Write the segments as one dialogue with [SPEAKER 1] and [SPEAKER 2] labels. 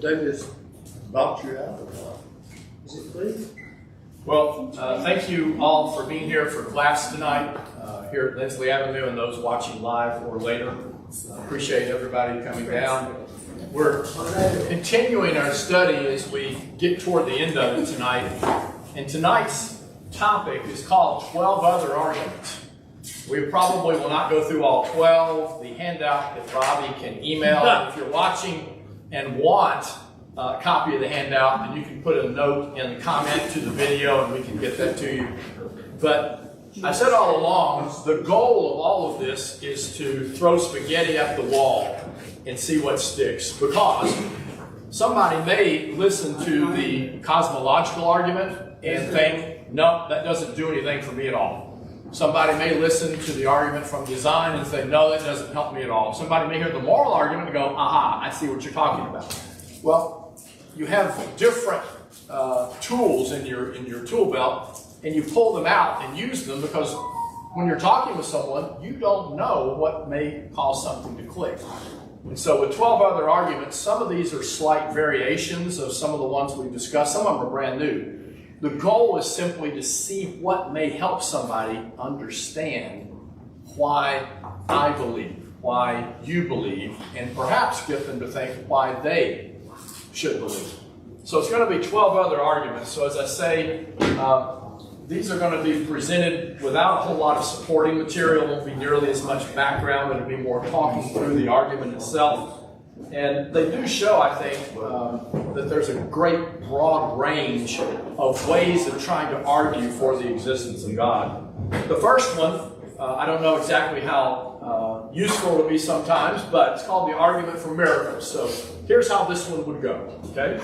[SPEAKER 1] David has knocked you out. Is it please?
[SPEAKER 2] Well, thank you all for being here for class tonight here at Lindsley Avenue and those watching live or later. Appreciate everybody coming down. We're continuing our study as we get toward the end of it tonight. And tonight's topic is called 12 Other Arguments. We probably will not go through all 12. The handout that Robbie can email. If you're watching and want a copy of the handout, then you can put a note in the comment to the video and we can get that to you. But I said all along, the goal of all of this is to throw spaghetti at the wall and see what sticks. Because somebody may listen to the cosmological argument and think, no, that doesn't do anything for me at all. Somebody may listen to the argument from design and say, no, that doesn't help me at all. Somebody may hear the moral argument and go, aha, I see what you're talking about. Well, you have different tools in your tool belt, and you pull them out and use them because when you're talking with someone, you don't know what may cause something to click. And so with 12 other arguments, some of these are slight variations of some of the ones we've discussed. Some of them are brand new. The goal is simply to see what may help somebody understand why I believe, why you believe, and perhaps get them to think why they should believe. So it's going to be 12 other arguments. So as I say, these are going to be presented without a whole lot of supporting material. It won't be nearly as much background. It'll be more talking through the argument itself. And they do show, I think, that there's a great broad range of ways of trying to argue for the existence of God. The first one, I don't know exactly how useful it'll be sometimes, but it's called the argument for miracles. So here's how this one would go, okay?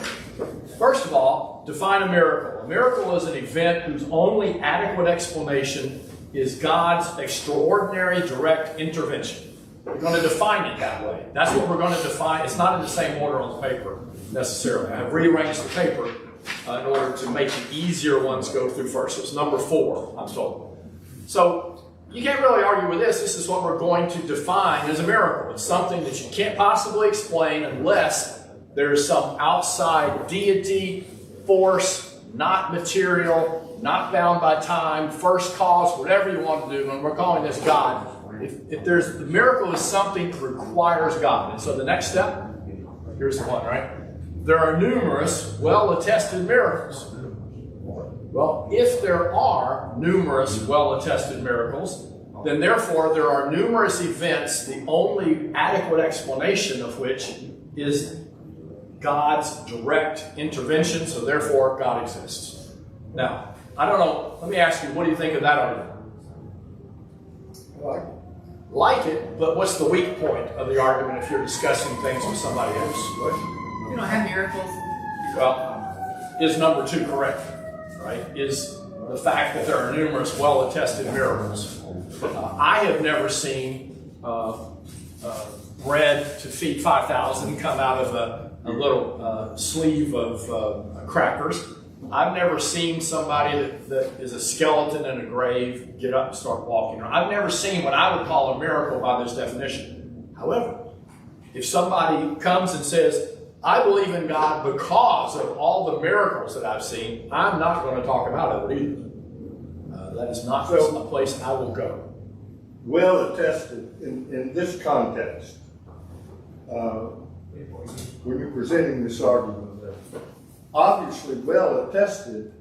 [SPEAKER 2] First of all, define a miracle. A miracle is an event whose only adequate explanation is God's extraordinary direct intervention. We're going to define it that way. That's what we're going to define. It's not in the same order on the paper, necessarily. I have rearranged the paper in order to make the easier ones go through first. So it's number 4, I'm told. So you can't really argue with this. This is what we're going to define as a miracle. It's something that you can't possibly explain unless there is some outside deity, force, not material, not bound by time, first cause, whatever you want to do. And we're calling this God. If there's the miracle is something that requires God. And so the next step, here's the one, right? There are numerous well-attested miracles. Well, if there are numerous well-attested miracles, then therefore there are numerous events, the only adequate explanation of which is God's direct intervention, so therefore God exists. Now, I don't know, let me ask you, what do you think of that argument? Like it, but what's the weak point of the argument if you're discussing things with somebody else?
[SPEAKER 3] You don't have miracles.
[SPEAKER 2] Well, is number 2 correct? Right? Is the fact that there are numerous well-attested miracles. I have never seen bread to feed 5,000 come out of a little sleeve of crackers. I've never seen somebody that is a skeleton in a grave get up and start walking. I've never seen what I would call a miracle by this definition. However, if somebody comes and says, I believe in God because of all the miracles that I've seen, I'm not going to talk about it either. That is not a place I will go.
[SPEAKER 1] Well attested in this context, when you're presenting this argument, obviously well attested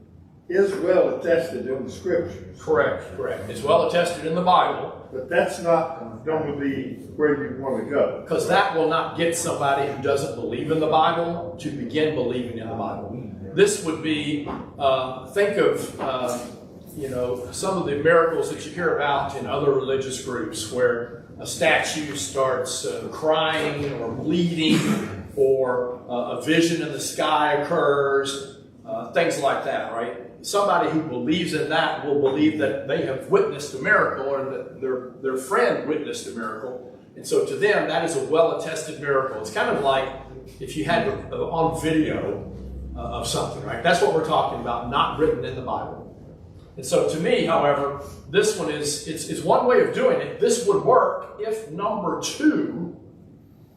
[SPEAKER 1] is well attested in the scriptures.
[SPEAKER 2] Correct. It's well attested in the Bible.
[SPEAKER 1] But that's not going to be where you want to go.
[SPEAKER 2] Because that will not get somebody who doesn't believe in the Bible to begin believing in the Bible. This would be, think of, some of the miracles that you hear about in other religious groups where a statue starts crying or bleeding or a vision in the sky occurs, things like that, right? Somebody who believes in that will believe that they have witnessed a miracle or that their friend witnessed a miracle. And so to them, that is a well-attested miracle. It's kind of like if you had on video of something, right? That's what we're talking about, not written in the Bible. And so to me, however, this one is one way of doing it. This would work if number 2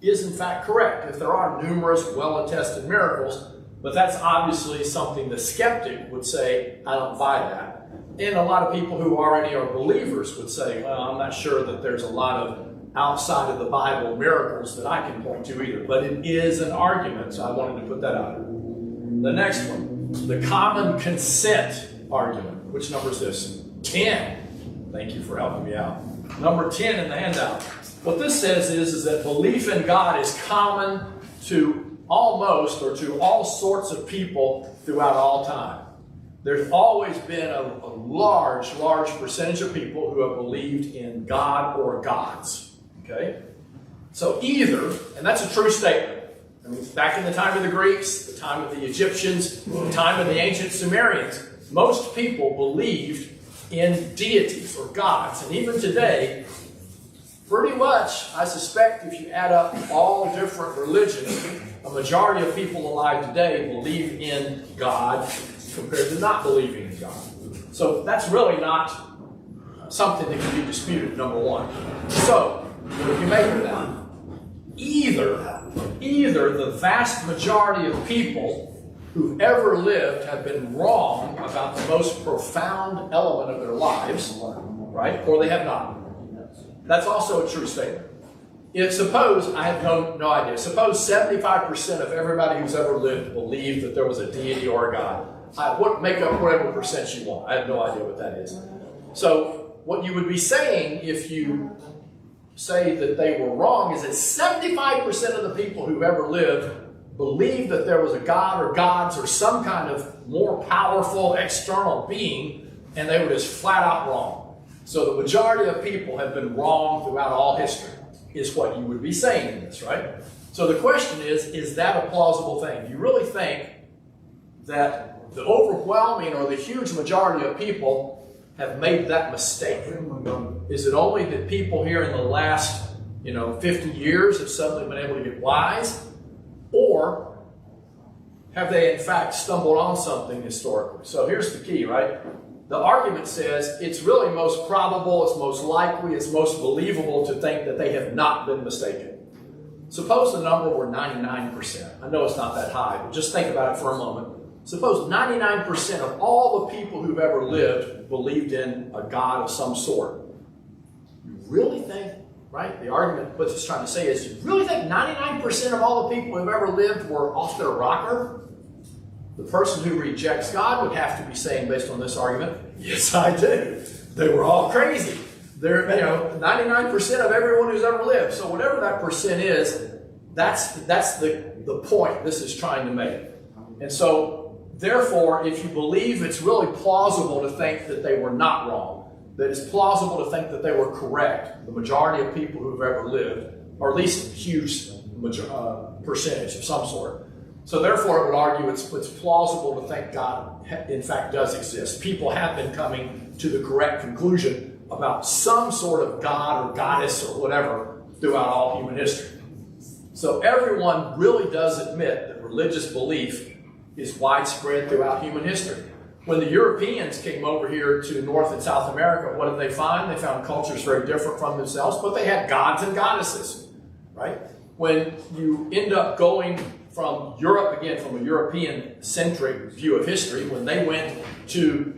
[SPEAKER 2] is in fact correct, if there are numerous well-attested miracles, but that's obviously something the skeptic would say, I don't buy that. And a lot of people who already are believers would say, well, I'm not sure that there's a lot of outside of the Bible miracles that I can point to either. But it is an argument, so I wanted to put that out. The next one, the common consent argument. Which number is this? 10. Thank you for helping me out. Number 10 in the handout. What this says is that belief in God is common to almost or to all sorts of people throughout all time. There's always been a large percentage of people who have believed in God or gods. Okay? So either, and that's a true statement. I mean, back in the time of the Greeks, the time of the Egyptians, the time of the ancient Sumerians, most people believed in deities or gods. And even today, pretty much, I suspect if you add up all different religions, a majority of people alive today believe in God compared to not believing in God. So that's really not something that can be disputed, number one. So, what do you make of that? Either the vast majority of people who've ever lived have been wrong about the most profound element of their lives, right? Or they have not. That's also a true statement. If suppose, I have no idea, suppose 75% of everybody who's ever lived believed that there was a deity or a God. Make up whatever percent you want. I have no idea what that is. So what you would be saying if you say that they were wrong is that 75% of the people who've ever lived believed that there was a God or gods or some kind of more powerful external being, and they were just flat out wrong. So the majority of people have been wrong throughout all history, is what you would be saying in this, right? So the question is that a plausible thing? Do you really think that the overwhelming or the huge majority of people have made that mistake? Is it only that people here in the last 50 years have suddenly been able to get wise? Or have they in fact stumbled on something historically? So here's the key, right? The argument says it's really most probable, it's most likely, it's most believable to think that they have not been mistaken. Suppose the number were 99%. I know it's not that high, but just think about it for a moment. Suppose 99% of all the people who've ever lived believed in a God of some sort. You really think, right? The argument, what it's trying to say is, you really think 99% of all the people who've ever lived were off their rocker? The person who rejects God would have to be saying, based on this argument, yes, I do. They were all crazy. They're, 99% of everyone who's ever lived. So whatever that percent is, that's the point this is trying to make. And so, therefore, if you believe it's really plausible to think that they were not wrong, that it's plausible to think that they were correct, the majority of people who've ever lived, or at least a huge percentage of some sort. So therefore, it would argue it's plausible to think God, in fact, does exist. People have been coming to the correct conclusion about some sort of God or goddess or whatever throughout all human history. So everyone really does admit that religious belief is widespread throughout human history. When the Europeans came over here to North and South America, what did they find? They found cultures very different from themselves, but they had gods and goddesses, right? When you end up going from Europe, again, from a European-centric view of history, when they went to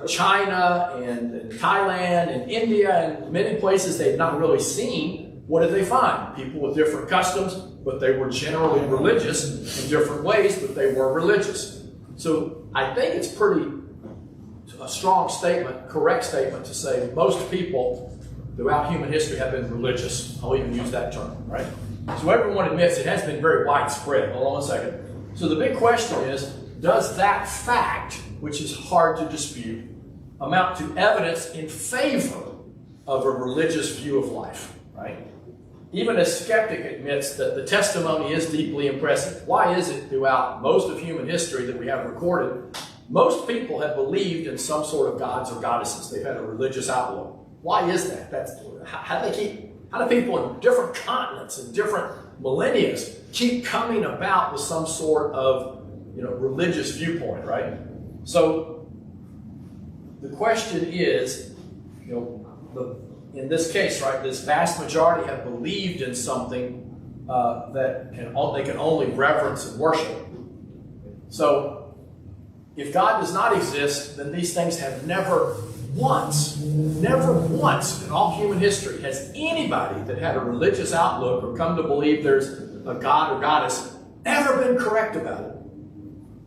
[SPEAKER 2] China and Thailand and India and many places they'd not really seen, what did they find? People with different customs, but they were generally religious in different ways, but they were religious. So I think it's a strong statement, correct statement to say most people throughout human history have been religious. I'll even use that term, right? So everyone admits it has been very widespread. Hold on one second. So the big question is, does that fact, which is hard to dispute, amount to evidence in favor of a religious view of life, right? Even a skeptic admits that the testimony is deeply impressive. Why is it throughout most of human history that we have recorded, most people have believed in some sort of gods or goddesses. They've had a religious outlook. Why is that? How do people in different continents and different millennia keep coming about with some sort of religious viewpoint, right? So the question is, in this case, right, this vast majority have believed in something that they can only reverence and worship. So if God does not exist, then these things have never once in all human history has anybody that had a religious outlook or come to believe there's a God or goddess ever been correct about it.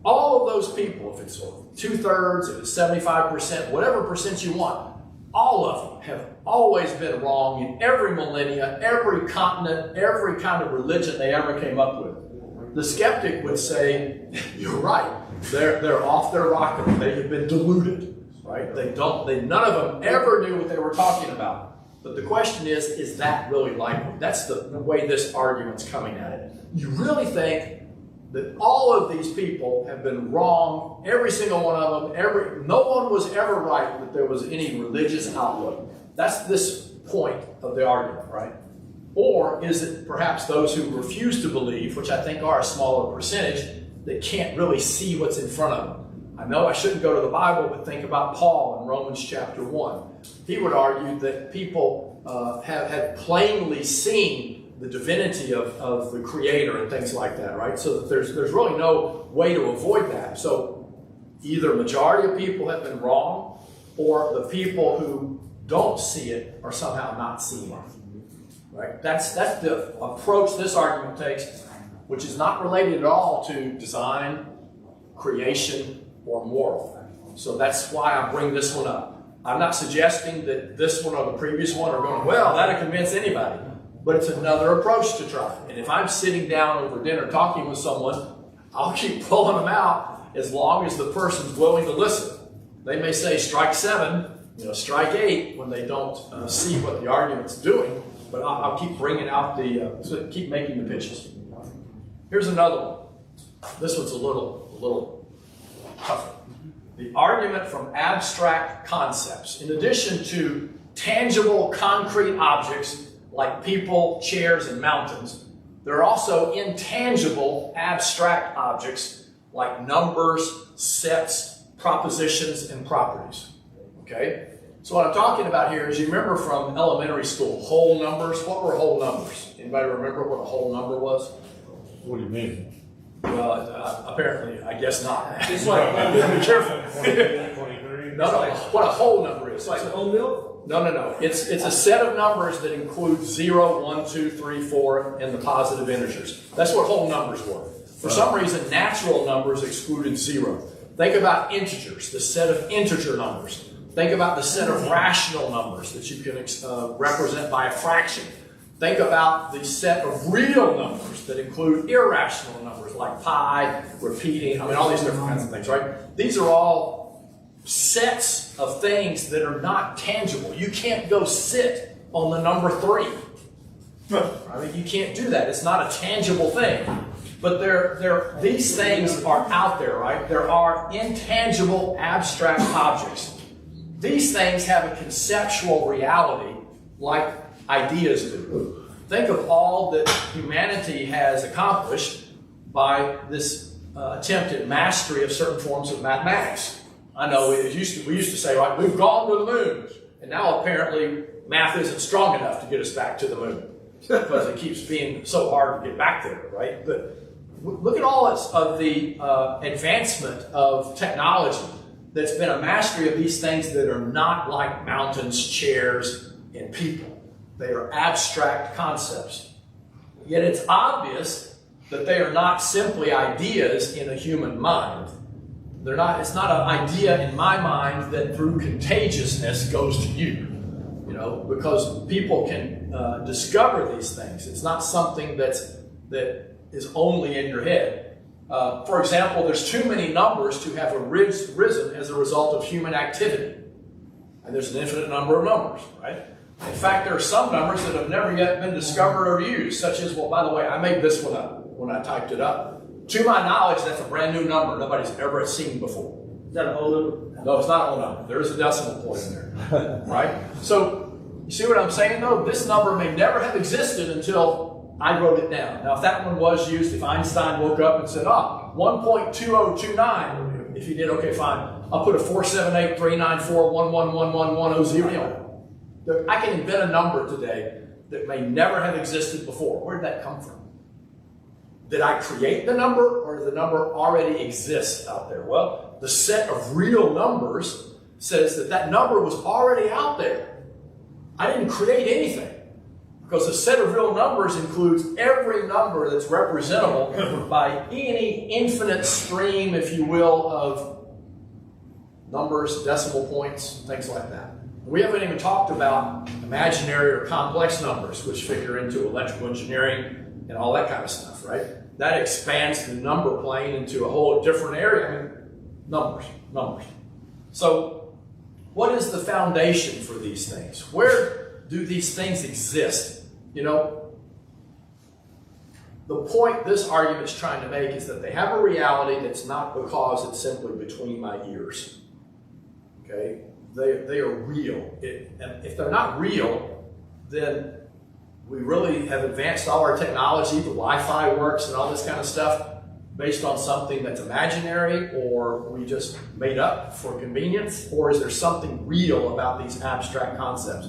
[SPEAKER 2] All of those people, if it's 2/3, if it's 75%, whatever percent you want, all of them have always been wrong in every millennia, every continent, every kind of religion they ever came up with. The skeptic would say, you're right, they're off their rocker, they have been deluded, right? None of them ever knew what they were talking about. But the question is that really likely? That's the way this argument's coming at it. You really think that all of these people have been wrong, every single one of them, no one was ever right that there was any religious outlook. That's this point of the argument, right? Or is it perhaps those who refuse to believe, which I think are a smaller percentage, that can't really see what's in front of them? I know I shouldn't go to the Bible, but think about Paul in Romans chapter 1. He would argue that people have plainly seen the divinity of the Creator and things like that, right? So that there's really no way to avoid that. So either majority of people have been wrong, or the people who don't see it are somehow not seeing it, right? That's the approach this argument takes, which is not related at all to design, creation, or moral. So that's why I bring this one up. I'm not suggesting that this one or the previous one are going, well, that'll convince anybody. But it's another approach to try. And if I'm sitting down over dinner talking with someone, I'll keep pulling them out as long as the person's willing to listen. They may say strike 7, strike 8 when they don't see what the argument's doing, but I'll keep bringing out keep making the pitches. Here's another one. This one's a little tougher. The argument from abstract concepts. In addition to tangible, concrete objects like people, chairs, and mountains, there are also intangible, abstract objects like numbers, sets, propositions, and properties. Okay? So what I'm talking about here is, you remember from elementary school, whole numbers. What were whole numbers? Anybody remember what a whole number was?
[SPEAKER 4] What do you mean?
[SPEAKER 2] Well, apparently, I guess not.
[SPEAKER 4] It's like
[SPEAKER 2] be careful.
[SPEAKER 4] 23.
[SPEAKER 2] No, what a whole number is.
[SPEAKER 4] It's like a whole milk?
[SPEAKER 2] No. It's a set of numbers that include 0, 1, 2, 3, 4, and the positive integers. That's what whole numbers were. For some reason, natural numbers excluded 0. Think about integers, the set of integer numbers. Think about the set of rational numbers that you can represent by a fraction. Think about the set of real numbers that include irrational numbers like pi, repeating, all these different kinds of things, right? These are all sets of things that are not tangible. You can't go sit on the number 3. You can't do that. It's not a tangible thing. But these things are out there, right? There are intangible, abstract objects. These things have a conceptual reality like ideas do. Think of all that humanity has accomplished by this attempt at mastery of certain forms of mathematics. I know we used to say, right, we've gone to the moon, and now apparently math isn't strong enough to get us back to the moon because it keeps being so hard to get back there, right? But look at all of the advancement of technology that's been a mastery of these things that are not like mountains, chairs, and people. They are abstract concepts. Yet it's obvious that they are not simply ideas in a human mind. It's not an idea in my mind that through contagiousness goes to you, because people can discover these things. It's not something that is only in your head. For example, there's too many numbers to have arisen as a result of human activity. And there's an infinite number of numbers, right? In fact, there are some numbers that have never yet been discovered or used, such as, well, by the way, I made this one up when I typed it up. To my knowledge, that's a brand new number nobody's ever seen before.
[SPEAKER 4] Is that a whole number?
[SPEAKER 2] No, it's not a whole number. There is a decimal point in there, right? So, you see what I'm saying, though? This number may never have existed until I wrote it down. Now, if that one was used, if Einstein woke up and said, 1.2029, if he did, okay, fine. I'll put a 4783941111110. I can invent a number today that may never have existed before. Where did that come from? did I create the number, or the number already exists out there? Well, the set of real numbers says that that number was already out there. I didn't create anything, because the set of real numbers includes every number that's representable by any infinite stream, if you will, of numbers, decimal points, things like that. We haven't even talked about imaginary or complex numbers, which figure into electrical engineering and all that kind of stuff, right? That expands the number plane into a whole different area. I mean, numbers. So, what is the foundation for these things? Where do these things exist? You know, the point this argument is trying to make is that they have a reality that's not because it's simply between my ears. Okay? They are real. And if they're not real, then we really have advanced all our technology, the Wi-Fi works and all this kind of stuff, based on something that's imaginary, or we just made up for convenience, or is there something real about these abstract concepts?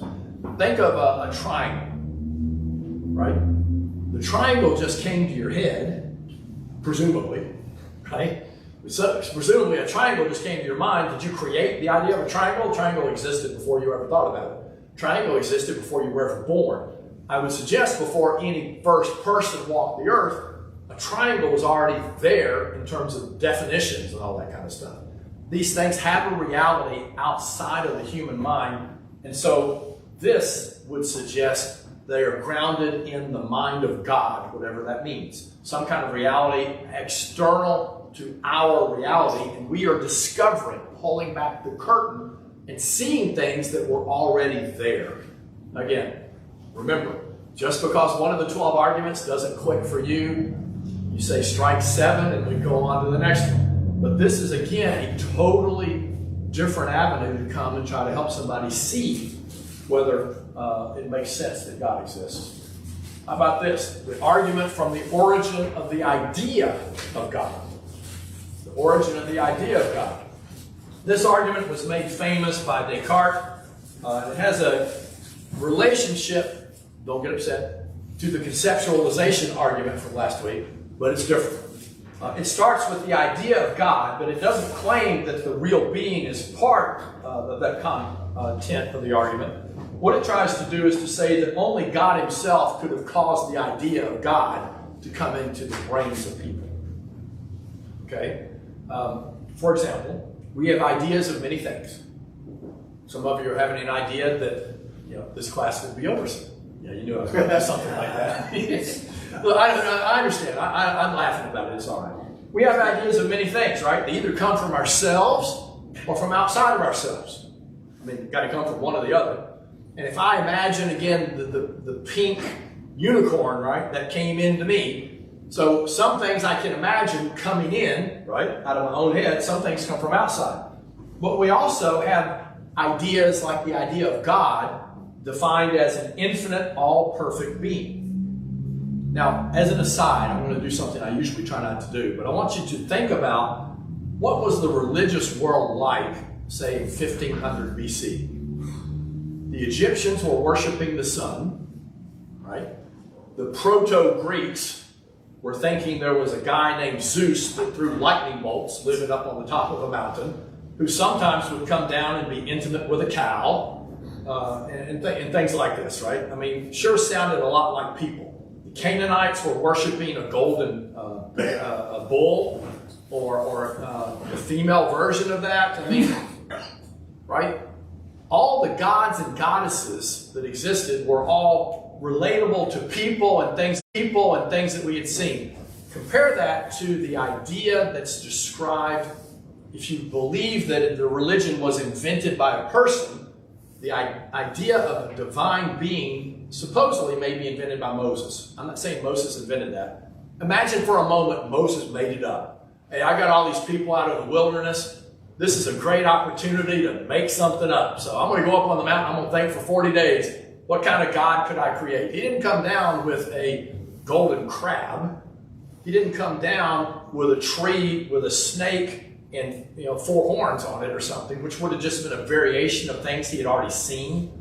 [SPEAKER 2] Think of a triangle, right? The triangle just came to your head, presumably, right? So, presumably a triangle just came to your mind. Did you create the idea of a triangle? A triangle existed before you ever thought about it. Triangle existed before you were ever born. I would suggest before any first person walked the earth, a triangle was already there in terms of definitions and all that kind of stuff. These things have a reality outside of the human mind, and so this would suggest they are grounded in the mind of God, whatever that means. Some kind of reality external to our reality, and we are discovering, pulling back the curtain, and seeing things that were already there. Again, remember, just because one of the 12 arguments doesn't click for you, you say strike 7 and we go on to the next one. But this is, again, a totally different avenue to come and try to help somebody see whether it makes sense that God exists. How about this? The argument from the origin of the idea of God. The origin of the idea of God. This argument was made famous by Descartes. It has a relationship, don't get upset, to the conceptualization argument from last week, but it's different. It starts with the idea of God, but it doesn't claim that the real being is part of that content of the argument. What it tries to do is to say that only God himself could have caused the idea of God to come into the brains of people. Okay? For example, we have ideas of many things. Some of you are having an idea that, you know, this class would be over soon. Yeah, you knew I was going to do something like that. Well, I understand. I'm laughing about it. It's all right. We have ideas of many things, right? They either come from ourselves or from outside of ourselves. I mean, you've got to come from one or the other. And if I imagine, again, the pink unicorn, right, that came into me. So some things I can imagine coming in, right, out of my own head. Some things come from outside. But we also have ideas like the idea of God, defined as an infinite, all-perfect being. Now, as an aside, I'm going to do something I usually try not to do, but I want you to think about what was the religious world like, say, in 1500 BC. The Egyptians were worshiping the sun, right? The Proto-Greeks were thinking there was a guy named Zeus that threw lightning bolts living up on the top of a mountain, who sometimes would come down and be intimate with a cow, and things like this, right? I mean, sure sounded a lot like people. The Canaanites were worshiping a golden a bull or a female version of that. I mean, right? All the gods and goddesses that existed were all relatable to people and things that we had seen. Compare that to the idea that's described. If you believe that the religion was invented by a person, the idea of a divine being supposedly may be invented by Moses. I'm not saying Moses invented that. Imagine for a moment Moses made it up. Hey, I got all these people out of the wilderness. This is a great opportunity to make something up. So I'm going to go up on the mountain. I'm going to think for 40 days. What kind of God could I create? He didn't come down with a golden crab. He didn't come down with a tree with a snake and 4 horns on it or something, which would have just been a variation of things he had already seen.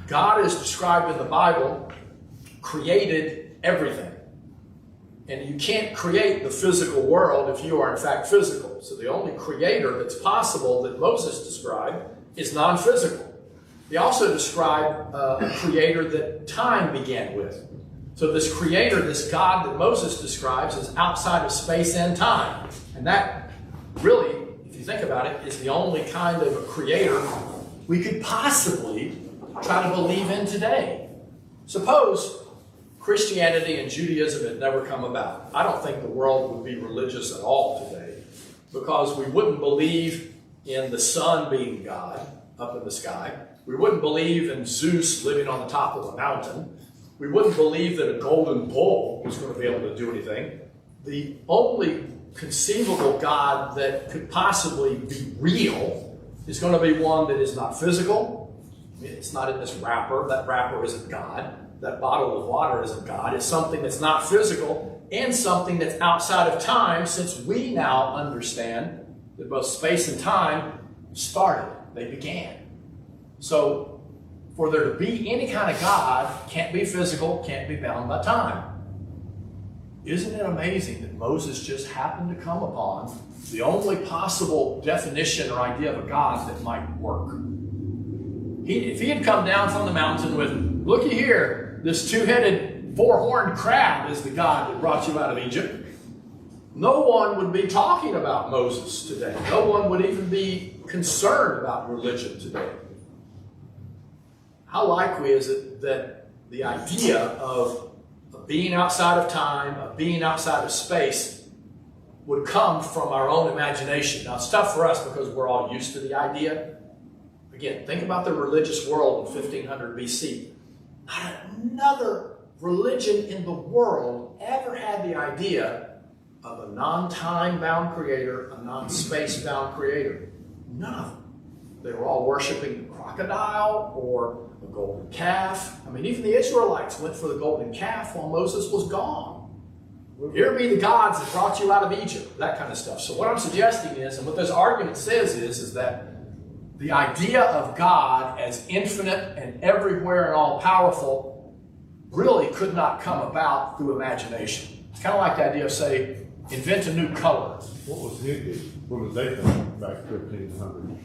[SPEAKER 2] God is described in the Bible, created everything. And you can't create the physical world if you are in fact physical. So the only creator that's possible that Moses described is non-physical. He also described a creator that time began with. So this creator, this God that Moses describes, is outside of space and time. And that really, if you think about it, is the only kind of a creator we could possibly try to believe in today. Suppose Christianity and Judaism had never come about. I don't think the world would be religious at all today, because we wouldn't believe in the sun being God up in the sky. We wouldn't believe in Zeus living on the top of a mountain. We wouldn't believe that a golden bull was going to be able to do anything. The only conceivable God that could possibly be real is going to be one that is not physical. It's not in this wrapper. That wrapper isn't God. That bottle of water isn't God. It's something that's not physical and something that's outside of time, since we now understand that both space and time started. They began. So for there to be any kind of God, can't be physical, can't be bound by time. Isn't it amazing that Moses just happened to come upon the only possible definition or idea of a God that might work? If he had come down from the mountain with, looky here, this two-headed, four-horned crab is the God that brought you out of Egypt, no one would be talking about Moses today. No one would even be concerned about religion today. How likely is it that the idea of being outside of time, of being outside of space, would come from our own imagination? Now, it's tough for us because we're all used to the idea. Again, think about the religious world in 1500 BC. Not another religion in the world ever had the idea of a non-time bound creator, a non-space bound creator. None of them. They were all worshiping the crocodile or the golden calf. I mean, even the Israelites went for the golden calf while Moses was gone. Here be the gods that brought you out of Egypt, that kind of stuff. So what I'm suggesting is, and what this argument says is that the idea of God as infinite and everywhere and all-powerful really could not come about through imagination. It's kind of like the idea of, say, invent a new color.
[SPEAKER 4] What was Hindu? What was they think back 1500?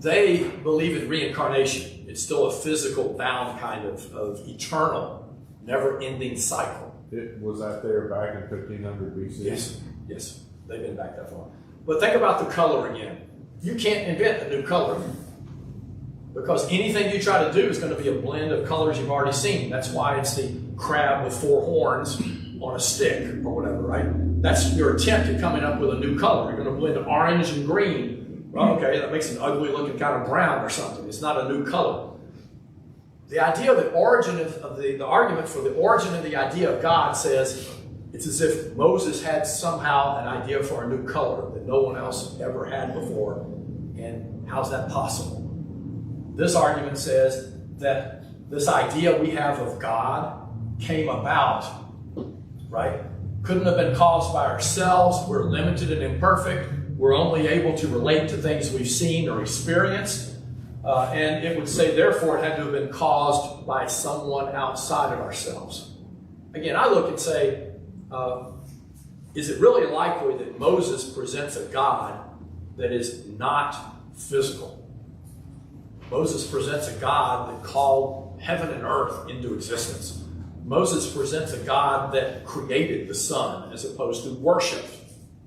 [SPEAKER 2] They believe in reincarnation. It's still a physical, bound kind of eternal, never-ending cycle.
[SPEAKER 4] Was that there back in 1500 BC?
[SPEAKER 2] Yes. They've been back that far. But think about the color again. You can't invent a new color, because anything you try to do is going to be a blend of colors you've already seen. That's why it's the crab with four horns on a stick or whatever, right? That's your attempt at coming up with a new color. You're going to blend orange and green. Well, okay, that makes an ugly looking kind of brown or something. It's not a new color. The idea of the origin of the argument for the origin of the idea of God says it's as if Moses had somehow an idea for a new color that no one else ever had before. And how's that possible? This argument says that this idea we have of God came about, right? Couldn't have been caused by ourselves. We're limited and imperfect. We're only able to relate to things we've seen or experienced. And it would say, therefore, it had to have been caused by someone outside of ourselves. Again, I look and say, is it really likely that Moses presents a God that is not physical? Moses presents a God that called heaven and earth into existence. Moses presents a God that created the sun as opposed to worshiped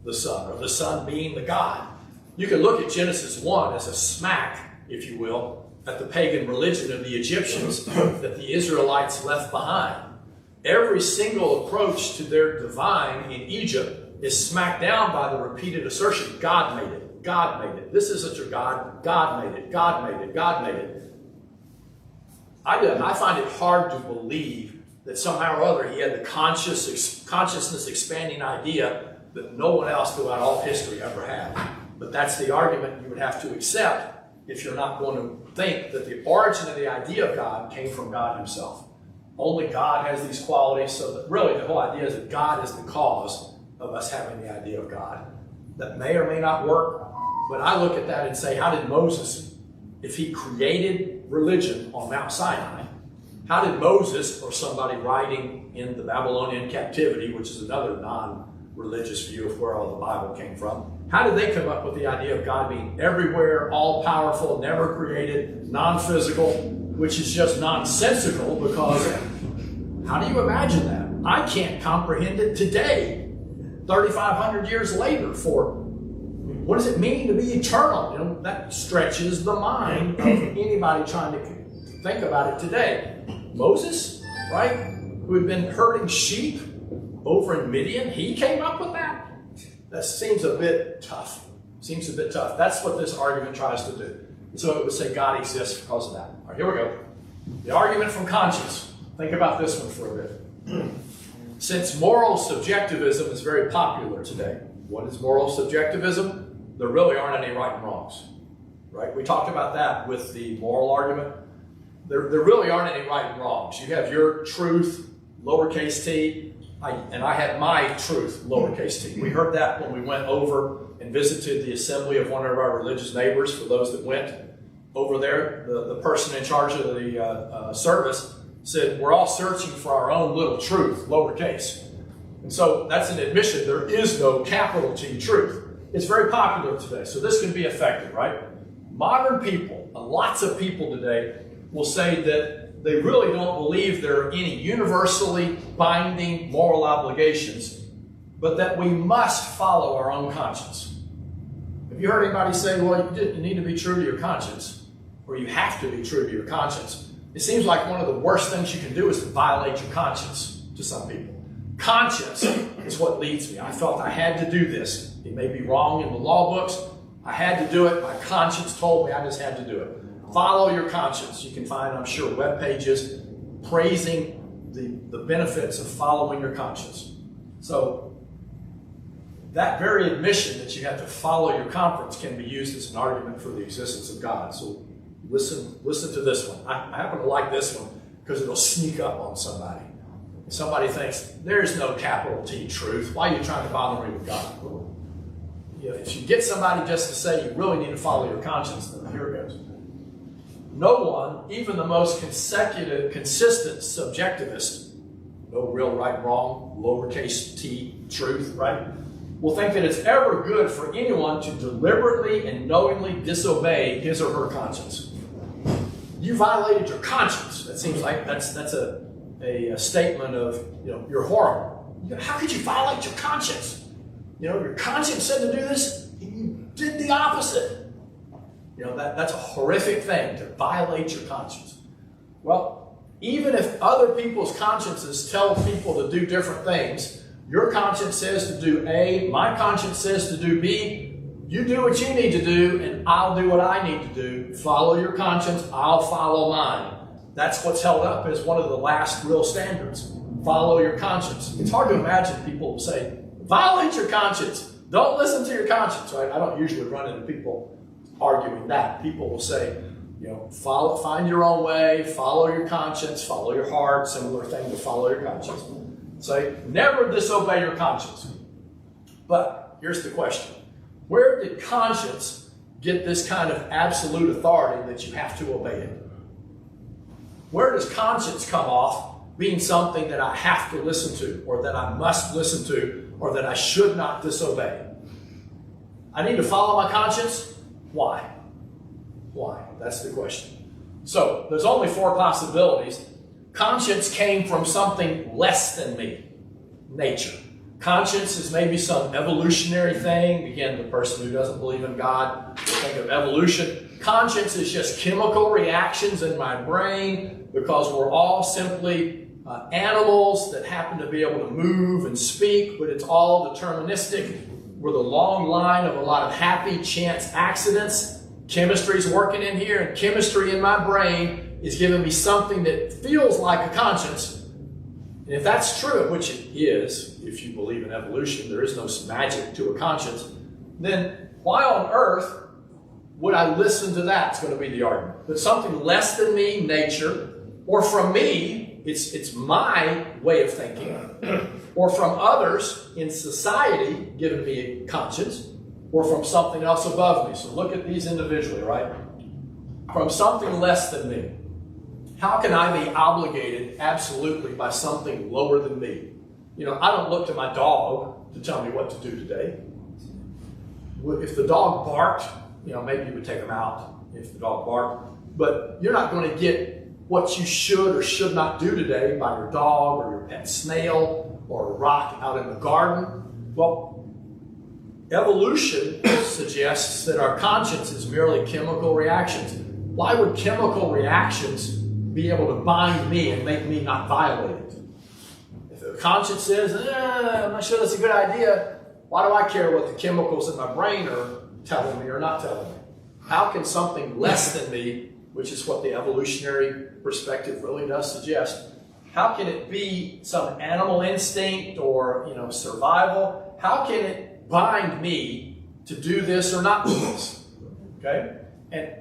[SPEAKER 2] the sun, or the sun being the God. You can look at Genesis 1 as a smack, if you will, at the pagan religion of the Egyptians that the Israelites left behind. Every single approach to their divine in Egypt is smacked down by the repeated assertion, God made it. God made it. This isn't your God. God made it. God made it. God made it. I find it hard to believe that somehow or other he had the consciousness expanding idea that no one else throughout all history ever had. But that's the argument you would have to accept if you're not going to think that the origin of the idea of God came from God himself. Only God has these qualities, so that really the whole idea is that God is the cause of us having the idea of God. That may or may not work. But I look at that and say, how did Moses, if he created religion on Mount Sinai, How did Moses, or somebody writing in the Babylonian captivity, which is another non-religious view of where all the Bible came from, how did they come up with the idea of God being everywhere, all-powerful, never created, non-physical, which is just nonsensical, because how do you imagine that? I can't comprehend it today, 3,500 years later. What does it mean to be eternal? That stretches the mind of anybody trying to think about it today. Moses, right, who had been herding sheep over in Midian, he came up with that? That seems a bit tough. That's what this argument tries to do. And so it would say God exists because of that. All right, here we go. The argument from conscience. Think about this one for a bit. Since moral subjectivism is very popular today, what is moral subjectivism? There really aren't any right and wrongs, right? We talked about that with the moral argument. There really aren't any right and wrongs. You have your truth, lowercase t, and I have my truth, lowercase t. We heard that when we went over and visited the assembly of one of our religious neighbors. For those that went over there, the person in charge of the service said, we're all searching for our own little truth, lowercase. And so that's an admission. There is no capital T truth. It's very popular today, so this can be effective, right? Modern people, lots of people today, will say that they really don't believe there are any universally binding moral obligations, but that we must follow our own conscience. Have you heard anybody say, well, you need to be true to your conscience, or you have to be true to your conscience? It seems like one of the worst things you can do is to violate your conscience to some people. Conscience is what leads me. I felt I had to do this. It may be wrong in the law books. I had to do it. My conscience told me I just had to do it. Follow your conscience. You can find, I'm sure, web pages praising the benefits of following your conscience. So that very admission that you have to follow your conscience can be used as an argument for the existence of God. So listen to this one. I happen to like this one because it'll sneak up on somebody. Somebody thinks, there's no capital T truth. Why are you trying to bother me with God? Well, if you get somebody just to say you really need to follow your conscience, then here it goes. No one, even the most consistent subjectivist, no real right, wrong, lowercase t truth, right, will think that it's ever good for anyone to deliberately and knowingly disobey his or her conscience. You violated your conscience. That seems like that's a statement of, you're horrible. How could you violate your conscience? Your conscience said to do this, you did the opposite. That's a horrific thing, to violate your conscience. Well, even if other people's consciences tell people to do different things, your conscience says to do A, my conscience says to do B, you do what you need to do, and I'll do what I need to do. Follow your conscience, I'll follow mine. That's what's held up as one of the last real standards. Follow your conscience. It's hard to imagine people say, violate your conscience. Don't listen to your conscience, right? I don't usually run into people arguing that. People will say, find your own way, follow your conscience, follow your heart, similar thing to follow your conscience. Say, never disobey your conscience. But here's the question. Where did conscience get this kind of absolute authority that you have to obey it? Where does conscience come off being something that I have to listen to, or that I must listen to, or that I should not disobey? I need to follow my conscience? Why? Why? That's the question. So, there's only 4 possibilities. Conscience came from something less than me, nature. Conscience is maybe some evolutionary thing. Again, the person who doesn't believe in God will think of evolution. Conscience is just chemical reactions in my brain because we're all simply animals that happen to be able to move and speak, but it's all deterministic. We're the long line of a lot of happy chance accidents. Chemistry's working in here, and chemistry in my brain is giving me something that feels like a conscience. And if that's true, which it is, if you believe in evolution, there is no magic to a conscience, then why on earth would I listen to that? It's going to be the argument. But something less than me, nature, or from me, it's my way of thinking, or from others in society giving me a conscience, or from something else above me. So look at these individually, right? From something less than me. how can I be obligated absolutely by something lower than me? You know, I don't look to my dog to tell me what to do today. If the dog barked, you know, maybe you would take him out if the dog barked, but you're not going to get what you should or should not do today by your dog or your pet snail or a rock out in the garden. Well, evolution suggests that our conscience is merely chemical reactions. Why would chemical reactions be able to bind me and make me not violate it? If the conscience says, I'm not sure that's a good idea, why do I care what the chemicals in my brain are telling me or not telling me? How can something less than me, which is what the evolutionary perspective really does suggest, how can it be some animal instinct or, you know, survival? How can it bind me to do this or not do this? Okay? And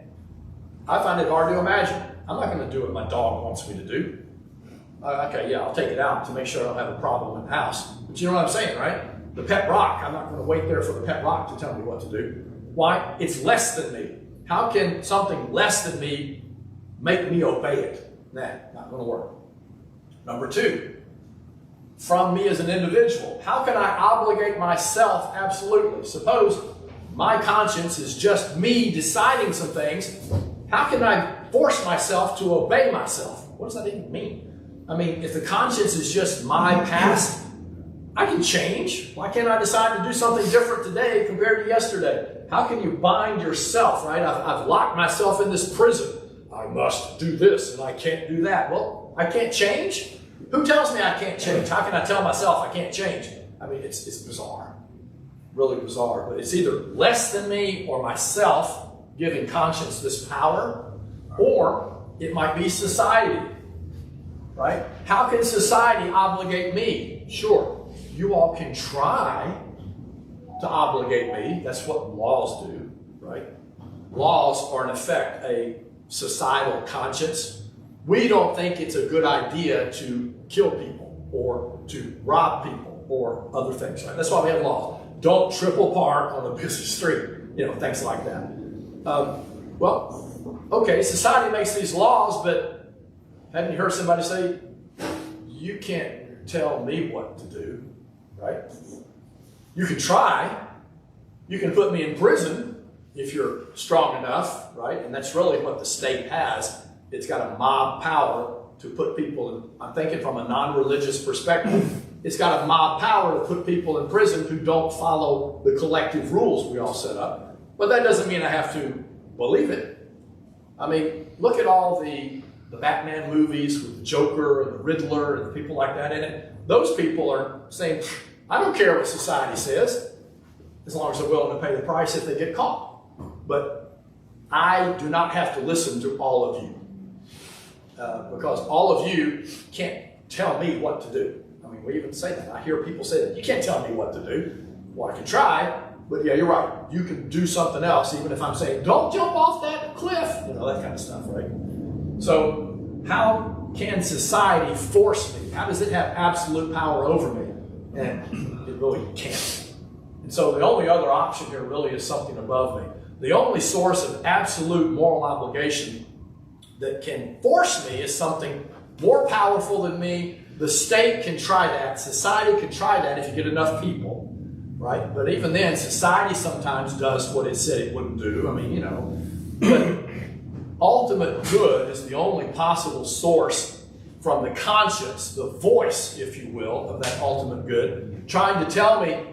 [SPEAKER 2] I find it hard to imagine. I'm not going to do what my dog wants me to do. Okay, yeah, I'll take it out to make sure I don't have a problem in the house. But you know what I'm saying, right? The pet rock, I'm not going to wait there for the pet rock to tell me what to do. Why? It's less than me. How can something less than me make me obey it? Nah, not going to work. Number two, from me as an individual, how can I obligate myself absolutely? Suppose my conscience is just me deciding some things. How can I force myself to obey myself? What does that even mean? I mean, if the conscience is just my past, I can change. Why can't I decide to do something different today compared to yesterday? How can you bind yourself, right? I've locked myself in this prison. I must do this and I can't do that. Well, I can't change? Who tells me I can't change? How can I tell myself I can't change? I mean, it's bizarre. Really bizarre. But it's either less than me or myself giving conscience this power, or it might be society, right? How can society obligate me? Sure, you all can try to obligate me. That's what laws do, right? Laws are in effect a societal conscience. We don't think it's a good idea to kill people or to rob people or other things, right? That's why we have laws. Don't triple park on a busy street, you know, things like that. Well, okay, society makes these laws, but haven't you heard somebody say, you can't tell me what to do, right? You can try. You can put me in prison if you're strong enough, right? And that's really what the state has. It's got a mob power to put people in, I'm thinking from a non-religious perspective, it's got a mob power to put people in prison who don't follow the collective rules we all set up. But that doesn't mean I have to believe it. I mean, look at all the Batman movies with the Joker and the Riddler and the people like that in it. Those people are saying, I don't care what society says, as long as they're willing to pay the price if they get caught. But I do not have to listen to all of you. Because all of you can't tell me what to do. I mean, we even say that. I hear people say that. You can't tell me what to do. Well, I can try, but yeah, you're right. You can do something else, even if I'm saying, don't jump off that cliff. You know, that kind of stuff, right? So how can society force me? How does it have absolute power over me? And it really can't. And so the only other option here really is something above me. The only source of absolute moral obligation that can force me is something more powerful than me. The state can try that. Society can try that if you get enough people, right? But even then, society sometimes does what it said it wouldn't do. I mean, you know. But ultimate good is the only possible source from the conscience, the voice, if you will, of that ultimate good, trying to tell me,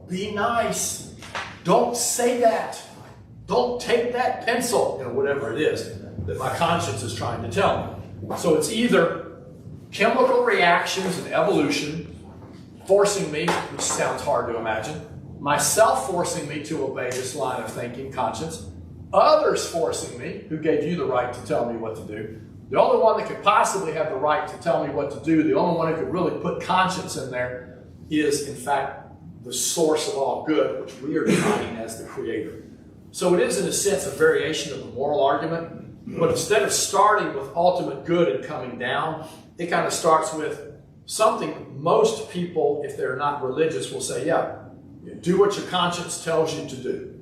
[SPEAKER 2] be nice. Don't say that. Don't take that pencil, you know, whatever it is that my conscience is trying to tell me. So it's either chemical reactions and evolution forcing me, which sounds hard to imagine, myself forcing me to obey this line of thinking, conscience, others forcing me, who gave you the right to tell me what to do. The only one that could possibly have the right to tell me what to do, the only one who could really put conscience in there is, in fact, the source of all good, which we are defining as the Creator. So it is, in a sense, a variation of the moral argument. But instead of starting with ultimate good and coming down, it kind of starts with something most people, if they're not religious, will say, yeah, do what your conscience tells you to do.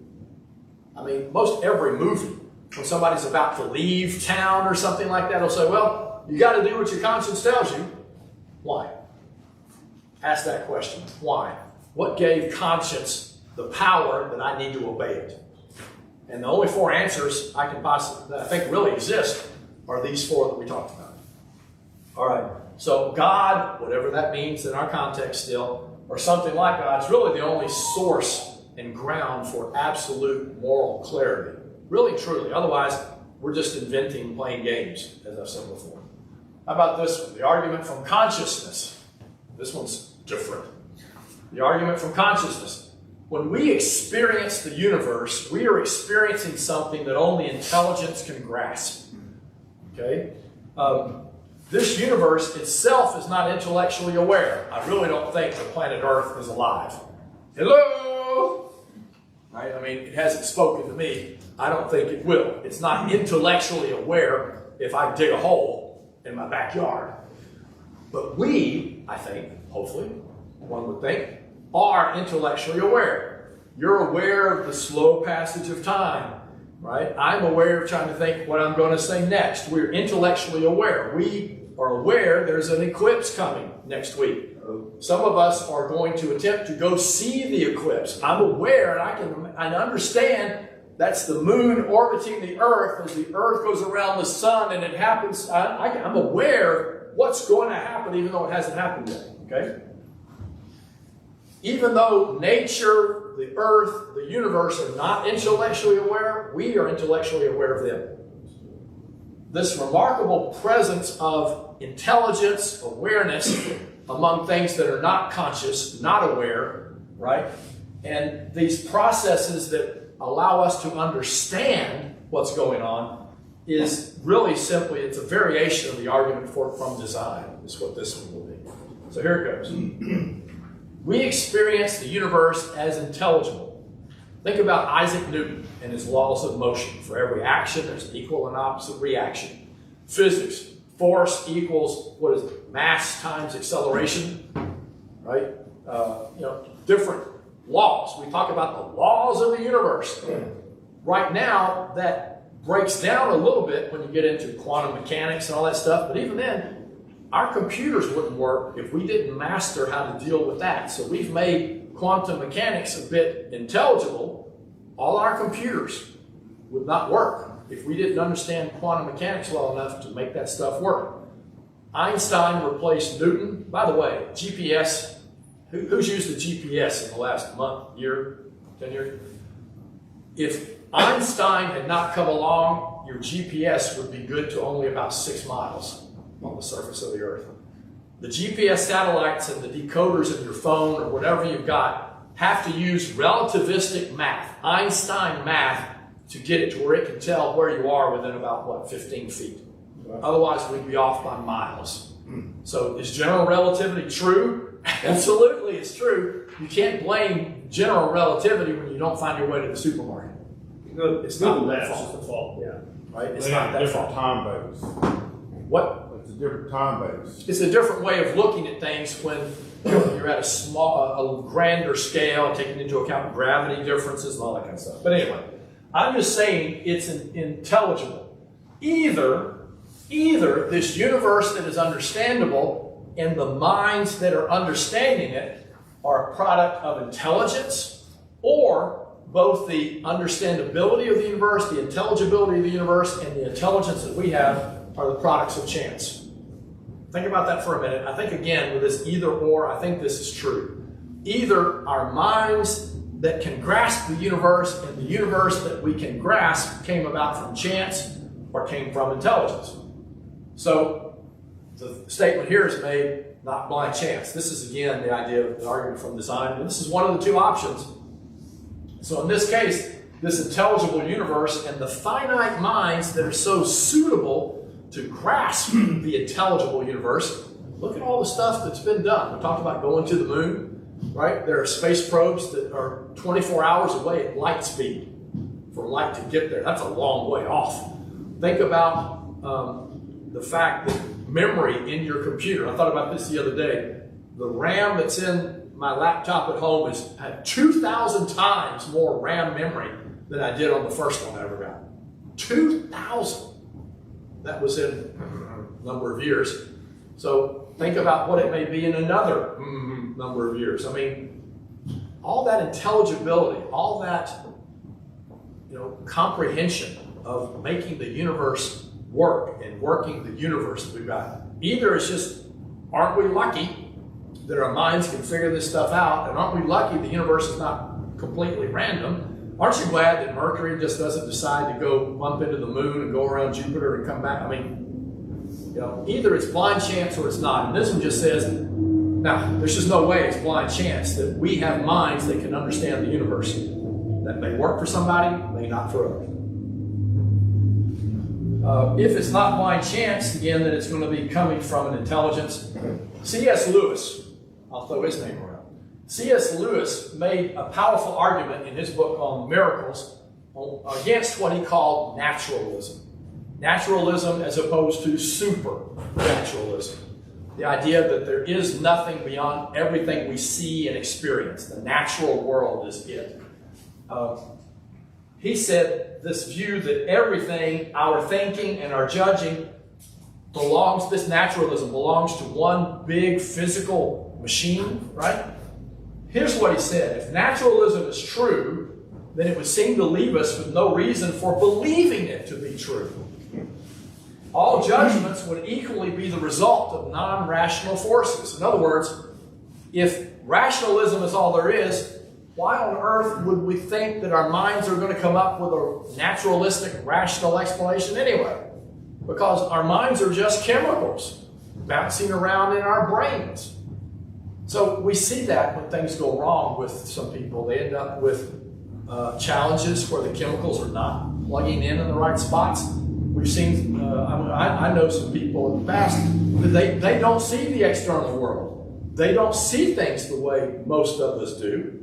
[SPEAKER 2] I mean, most every movie, when somebody's about to leave town or something like that, will say, well, well, you got to do what your conscience tells you. Why? Ask that question. Why? What gave conscience the power that I need to obey it? And the only four answers I can possibly, that I think really exist, are these four that we talked about. All right. So God, whatever that means in our context still, or something like God, is really the only source and ground for absolute moral clarity. Really, truly. Otherwise, we're just inventing, playing games, as I've said before. How about this one? The argument from consciousness. This one's different. The argument from consciousness. When we experience the universe, we are experiencing something that only intelligence can grasp. Okay? This universe itself is not intellectually aware. I really don't think the planet Earth is alive. Hello? Right? I mean, it hasn't spoken to me. I don't think it will. It's not intellectually aware if I dig a hole in my backyard. But we, I think, hopefully, one would think, are intellectually aware. You're aware of the slow passage of time, right? I'm aware of trying to think what I'm going to say next. We're intellectually aware. We are aware there's an eclipse coming next week. Some of us are going to attempt to go see the eclipse. I'm aware and I understand that's the moon orbiting the earth as the earth goes around the sun and it happens. I'm aware what's going to happen even though it hasn't happened yet. Okay? Even though nature, the earth, the universe are not intellectually aware, we are intellectually aware of them. This remarkable presence of intelligence, awareness among things that are not conscious, not aware, right? And these processes that allow us to understand what's going on is really simply, it's a variation of the argument from design, is what this one will be. So here it goes. We experience the universe as intelligible. Think about Isaac Newton and his laws of motion. For every action, there's an equal and opposite reaction. Physics, force equals, what is it, mass times acceleration, right? Different laws. We talk about the laws of the universe. Right now, that breaks down a little bit when you get into quantum mechanics and all that stuff, but even then, our computers wouldn't work if we didn't master how to deal with that. So we've made quantum mechanics a bit intelligible. All our computers would not work if we didn't understand quantum mechanics well enough to make that stuff work. Einstein replaced Newton. By the way, GPS, who's used the GPS in the last month, year, 10 years? If Einstein had not come along, your GPS would be good to only about 6 miles on the surface of the earth. The GPS satellites and the decoders in your phone or whatever you've got have to use relativistic math, Einstein math, to get it to where it can tell where you are within about, 15 feet. Otherwise, we'd be off by miles. So is general relativity true? Absolutely, it's true. You can't blame general relativity when you don't find your way to the supermarket. It's not that fault. Yeah, right? It's not that fault.
[SPEAKER 4] Time base.
[SPEAKER 2] What?
[SPEAKER 4] It's a different time base.
[SPEAKER 2] It's a different way of looking at things when you're at a grander scale, taking into account gravity differences and all that kind of stuff. But anyway, I'm just saying it's intelligible. Either this universe that is understandable and the minds that are understanding it are a product of intelligence, or both the understandability of the universe, the intelligibility of the universe, and the intelligence that we have are the products of chance. Think about that for a minute. I think, again, with this either or, I think this is true. Either our minds that can grasp the universe and the universe that we can grasp came about from chance or came from intelligence. So the statement here is made not blind chance. This is, again, the idea of the argument from design. And this is one of the two options. So in this case, this intelligible universe and the finite minds that are so suitable to grasp the intelligible universe. Look at all the stuff that's been done. We talked about going to the moon, right? There are space probes that are 24 hours away at light speed for light to get there. That's a long way off. Think about the fact that memory in your computer. I thought about this the other day. The RAM that's in my laptop at home had 2,000 times more RAM memory than I did on the first one I ever got. 2,000. That was in a number of years. So think about what it may be in another number of years. I mean, all that intelligibility, all that comprehension of making the universe work and working the universe that we've got. Either it's just, aren't we lucky that our minds can figure this stuff out, and aren't we lucky the universe is not completely random? Aren't you glad that Mercury just doesn't decide to go bump into the moon and go around Jupiter and come back? I mean, either it's blind chance or it's not. And this one just says, now, there's just no way it's blind chance that we have minds that can understand the universe. That may work for somebody, may not for others. If it's not blind chance, again, then it's going to be coming from an intelligence. C.S. Lewis, I'll throw his name around. C.S. Lewis made a powerful argument in his book on miracles against what he called naturalism. Naturalism as opposed to supernaturalism. The idea that there is nothing beyond everything we see and experience. The natural world is it. He said this view that everything, our thinking and our judging, this naturalism belongs to one big physical machine, right? Here's what he said. If naturalism is true, then it would seem to leave us with no reason for believing it to be true. All judgments would equally be the result of non-rational forces. In other words, if rationalism is all there is, why on earth would we think that our minds are going to come up with a naturalistic, rational explanation anyway? Because our minds are just chemicals bouncing around in our brains. So we see that when things go wrong with some people. They end up with challenges where the chemicals are not plugging in the right spots. We've seen, I know some people in the past that they don't see the external world. They don't see things the way most of us do.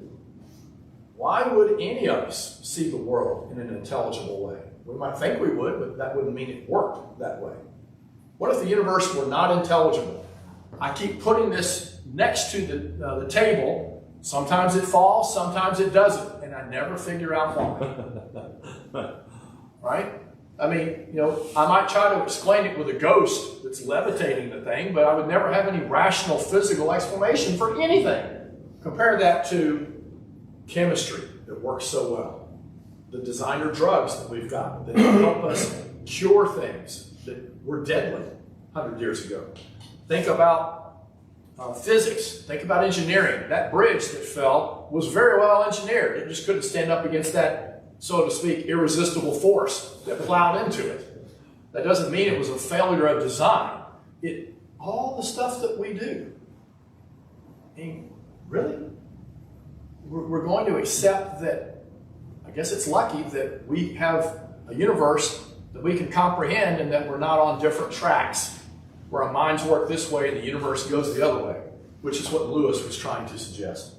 [SPEAKER 2] Why would any of us see the world in an intelligible way? We might think we would, but that wouldn't mean it worked that way. What if the universe were not intelligible? I keep putting this next to the table. Sometimes it falls, sometimes it doesn't, and I never figure out why. Right? I mean, I might try to explain it with a ghost that's levitating the thing, but I would never have any rational physical explanation for anything. Compare that to chemistry that works so well. The designer drugs that we've got that help us cure things that were deadly 100 years ago. Think about physics. Think about engineering. That bridge that fell was very well engineered. It just couldn't stand up against that, so to speak, irresistible force that plowed into it. That doesn't mean it was a failure of design. All the stuff that we do. I mean, really? We're going to accept that, I guess it's lucky that we have a universe that we can comprehend and that we're not on different tracks where our minds work this way and the universe goes the other way, which is what Lewis was trying to suggest.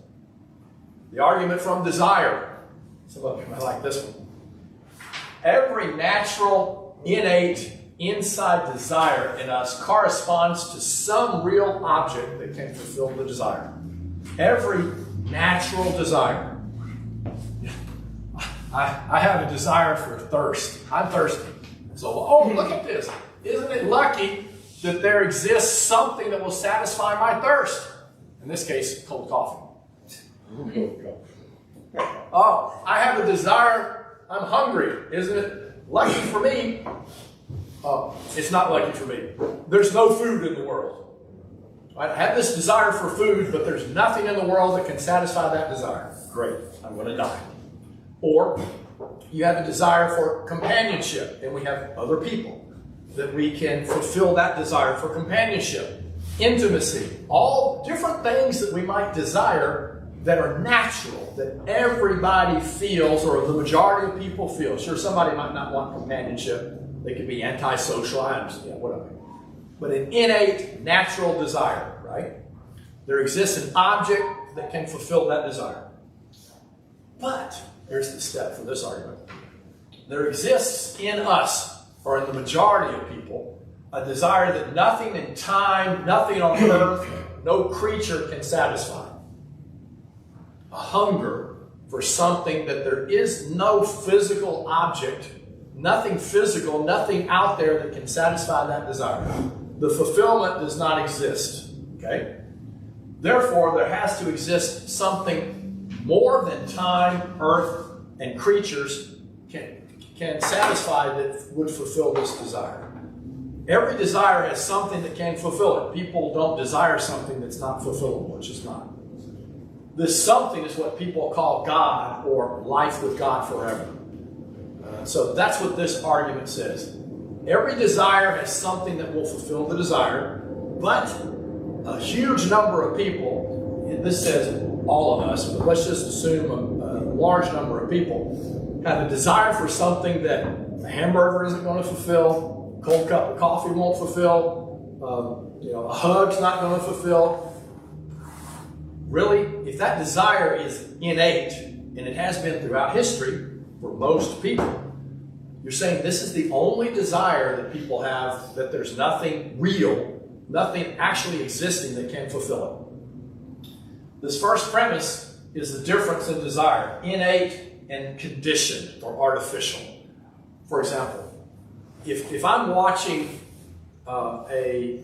[SPEAKER 2] The argument from desire. Some of you might like this one. Every natural, innate, inside desire in us corresponds to some real object that can fulfill the desire. Every natural desire. I have a desire for thirst. I'm thirsty. So, look at this. Isn't it lucky that there exists something that will satisfy my thirst? In this case, cold coffee. I have a desire. I'm hungry. Isn't it lucky for me? It's not lucky for me. There's no food in the world. I have this desire for food, but there's nothing in the world that can satisfy that desire. Great, I'm going to die. Or you have a desire for companionship, and we have other people that we can fulfill that desire for companionship, intimacy, all different things that we might desire that are natural, that everybody feels, or the majority of people feel. Sure, somebody might not want companionship. They could be antisocial, I understand, whatever. But an innate, natural desire, right? There exists an object that can fulfill that desire. But, here's the step for this argument. There exists in us, or in the majority of people, a desire that nothing in time, nothing on earth, no creature can satisfy. A hunger for something that there is no physical object nothing physical, nothing out there that can satisfy that desire. The fulfillment does not exist, okay? Therefore, there has to exist something more than time, earth, and creatures can satisfy that would fulfill this desire. Every desire has something that can fulfill it. People don't desire something that's not fulfillable. It's just not. This something is what people call God or life with God forever. So that's what this argument says. Every desire has something that will fulfill the desire, but a huge number of people, and this says all of us, but let's just assume a large number of people have a desire for something that a hamburger isn't going to fulfill, a cold cup of coffee won't fulfill, a hug's not going to fulfill. Really, if that desire is innate, and it has been throughout history for most people, you're saying this is the only desire that people have, that there's nothing real, nothing actually existing that can fulfill it. This first premise is the difference in desire, innate and conditioned or artificial. For example, if I'm watching a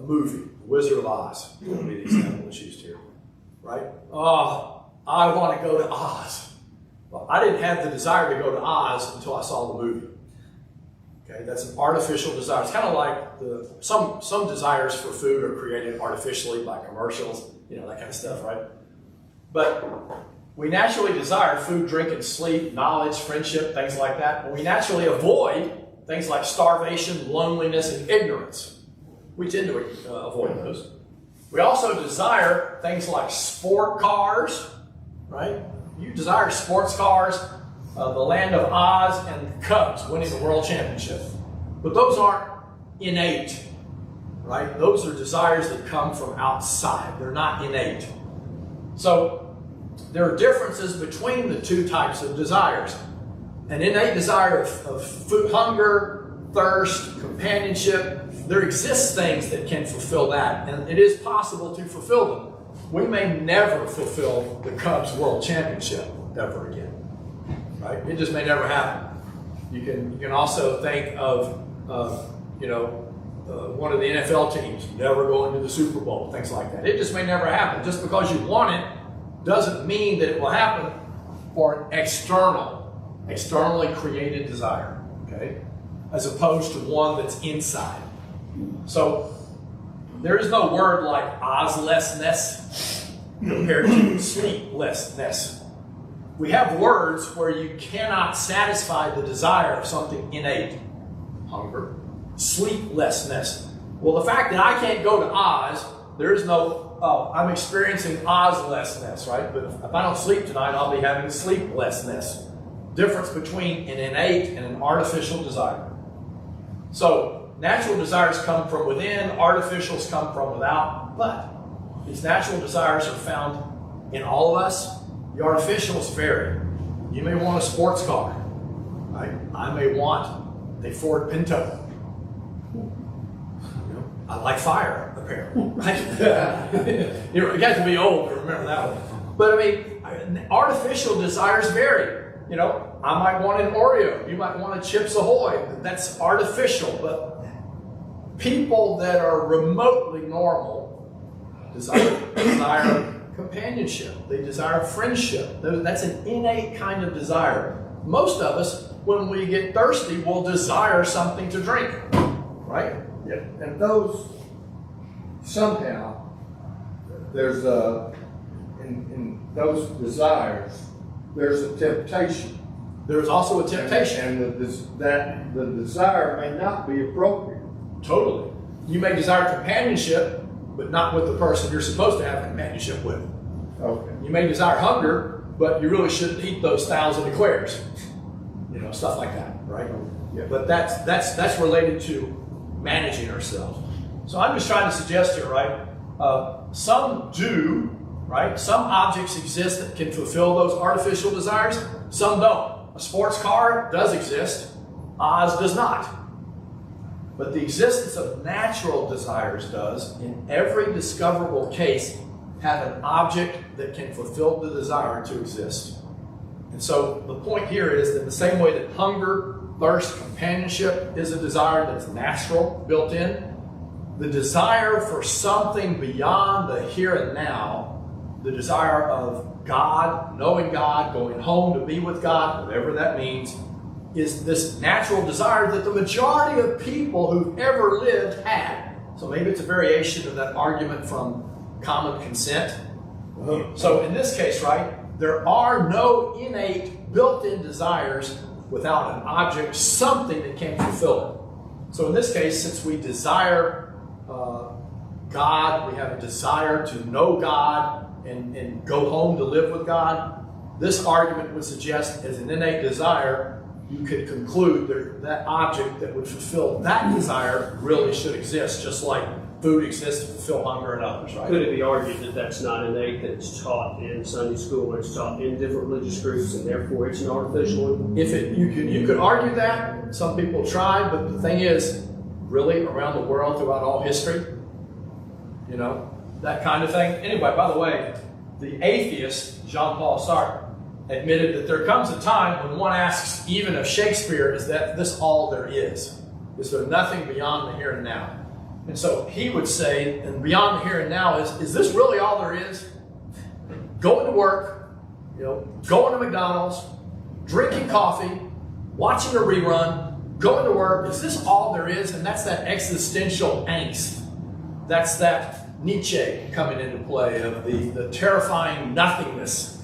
[SPEAKER 2] movie, Wizard of Oz, is going to be the example that's used here, right? Oh, I want to go to Oz. Well, I didn't have the desire to go to Oz until I saw the movie. Okay, that's an artificial desire. It's kind of like some desires for food are created artificially by commercials, that kind of stuff, right? But we naturally desire food, drink, and sleep, knowledge, friendship, things like that. And we naturally avoid things like starvation, loneliness, and ignorance. We tend to avoid those. We also desire things like sport cars, right? You desire sports cars, the land of Oz, and the Cubs winning the world championship. But those aren't innate, right? Those are desires that come from outside. They're not innate. So there are differences between the two types of desires. An innate desire of food, hunger, thirst, companionship. There exists things that can fulfill that, and it is possible to fulfill them. We may never fulfill the Cubs World Championship ever again, right? It just may never happen. You can also think of one of the NFL teams never going to the Super Bowl, things like that. It just may never happen. Just because you want it doesn't mean that it will happen for an externally created desire, okay? As opposed to one that's inside. So there is no word like Ozlessness compared to sleeplessness. We have words where you cannot satisfy the desire of something innate. Hunger, sleeplessness. Well, the fact that I can't go to Oz, there is no, I'm experiencing Ozlessness, right? But if I don't sleep tonight, I'll be having sleeplessness. Difference between an innate and an artificial desire. So, natural desires come from within, artificials come from without, but these natural desires are found in all of us. The artificials vary. You may want a sports car, right? I may want a Ford Pinto. I like fire, apparently, right? You have to be old to remember that one. But I mean, artificial desires vary. I might want an Oreo. You might want a Chips Ahoy. That's artificial, but people that are remotely normal desire companionship. They desire friendship. That's an innate kind of desire. Most of us, when we get thirsty, will desire something to drink, right?
[SPEAKER 1] Yeah. And those, somehow, there's in those desires, there's a temptation.
[SPEAKER 2] There's also a temptation.
[SPEAKER 1] And the desire may not be appropriate.
[SPEAKER 2] Totally. You may desire companionship, but not with the person you're supposed to have companionship with.
[SPEAKER 1] Okay.
[SPEAKER 2] You may desire hunger, but you really shouldn't eat those 1,000 eclairs. Stuff like that, right?
[SPEAKER 1] Yeah.
[SPEAKER 2] But that's related to managing ourselves. So I'm just trying to suggest here, right? Some do, right? Some objects exist that can fulfill those artificial desires. Some don't. A sports car does exist. Oz does not. But the existence of natural desires does, in every discoverable case, have an object that can fulfill the desire to exist. And so the point here is that in the same way that hunger, thirst, companionship is a desire that's natural, built in, the desire for something beyond the here and now, the desire of God, knowing God, going home to be with God, whatever that means, is this natural desire that the majority of people who've ever lived had. So maybe it's a variation of that argument from common consent. So in this case, right, there are no innate built-in desires without an object, something that can fulfill it. So in this case, since we desire God, we have a desire to know God and go home to live with God, this argument would suggest as an innate desire, you could conclude that object that would fulfill that desire really should exist, just like food exists to fulfill hunger in others, right?
[SPEAKER 5] Could it be argued that that's not innate, that it's taught in Sunday school, or it's taught in different religious groups, and therefore it's an artificial one?
[SPEAKER 2] You could argue that. Some people try, but the thing is, really, around the world, throughout all history, that kind of thing. Anyway, by the way, the atheist, Jean-Paul Sartre, admitted that there comes a time when one asks, even of Shakespeare, is that this all there is? Is there nothing beyond the here and now? And so he would say, and beyond the here and now is this really all there is? Going to work, going to McDonald's, drinking coffee, watching a rerun, going to work, is this all there is? And that's that existential angst. That's that Nietzsche coming into play of the terrifying nothingness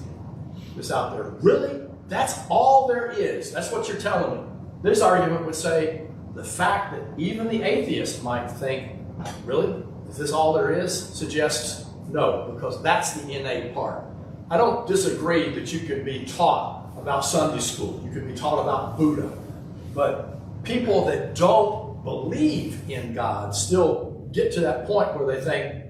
[SPEAKER 2] that's out there. Really? That's all there is. That's what you're telling me. This argument would say the fact that even the atheist might think, really? Is this all there is? Suggests no, because that's the innate part. I don't disagree that you can be taught about Sunday school. You can be taught about Buddha. But people that don't believe in God still get to that point where they think,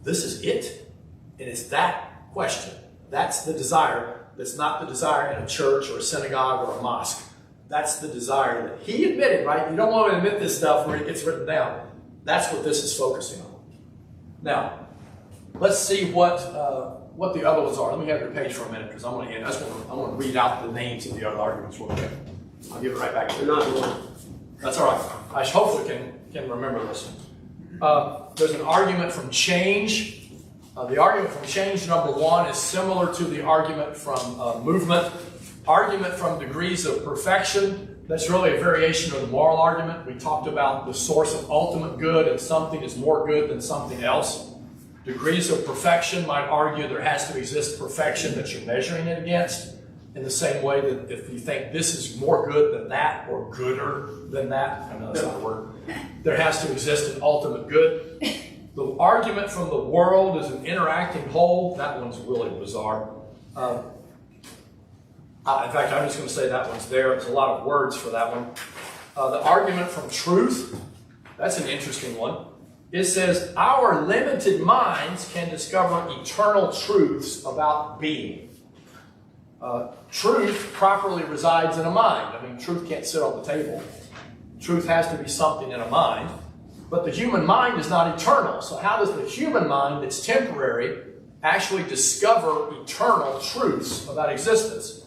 [SPEAKER 2] this is it? And it's that question. That's the desire. That's not the desire in a church or a synagogue or a mosque. That's the desire that he admitted, right? You don't want to admit this stuff where it gets written down. That's what this is focusing on. Now, let's see what the other ones are. Let me have your page for a minute because I want to read out the names of the other arguments real quick. I'll give it right back to you.
[SPEAKER 5] They're not one.
[SPEAKER 2] That's all right. I hopefully can remember this. There's an argument from change. The argument from change number one is similar to the argument from movement. Argument from degrees of perfection. That's really a variation of the moral argument. We talked about the source of ultimate good and something is more good than something else. Degrees of perfection might argue there has to exist perfection that you're measuring it against. In the same way that if you think this is more good than that or gooder than that, I know that's not a word, there has to exist an ultimate good. The argument from the world is an interacting whole. That one's really bizarre. In fact, I'm just going to say that one's there. There's a lot of words for that one. The argument from truth, that's an interesting one. It says, our limited minds can discover eternal truths about being. Truth properly resides in a mind. I mean, truth can't sit on the table. Truth has to be something in a mind. But the human mind is not eternal. So how does the human mind that's temporary actually discover eternal truths about existence?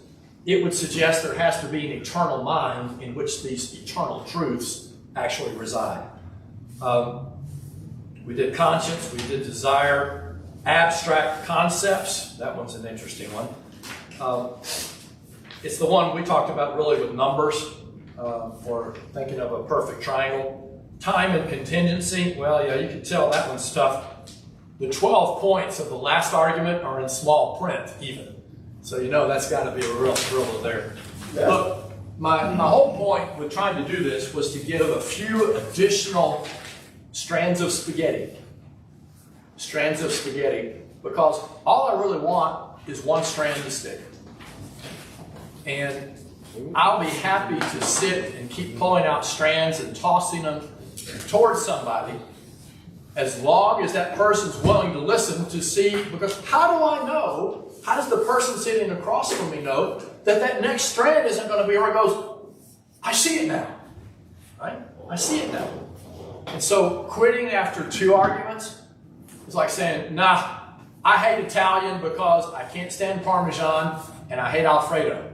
[SPEAKER 2] It would suggest there has to be an eternal mind in which these eternal truths actually reside. We did conscience, we did desire, abstract concepts. That one's an interesting one. It's the one we talked about really with numbers for thinking of a perfect triangle. Time and contingency, well, yeah, you can tell that one's tough. The 12 points of the last argument are in small print, even. So you know that's got to be a real thriller there. Yeah. Look, my whole point with trying to do this was to give a few additional strands of spaghetti. Strands of spaghetti. Because all I really want is one strand to stick. And I'll be happy to sit and keep pulling out strands and tossing them towards somebody as long as that person's willing to listen to see, because how do I know, how does the person sitting across from me know that that next strand isn't going to be where it goes, I see it now, right? I see it now. And so quitting after 2 arguments is like saying, nah, I hate Italian because I can't stand Parmesan, and I hate Alfredo.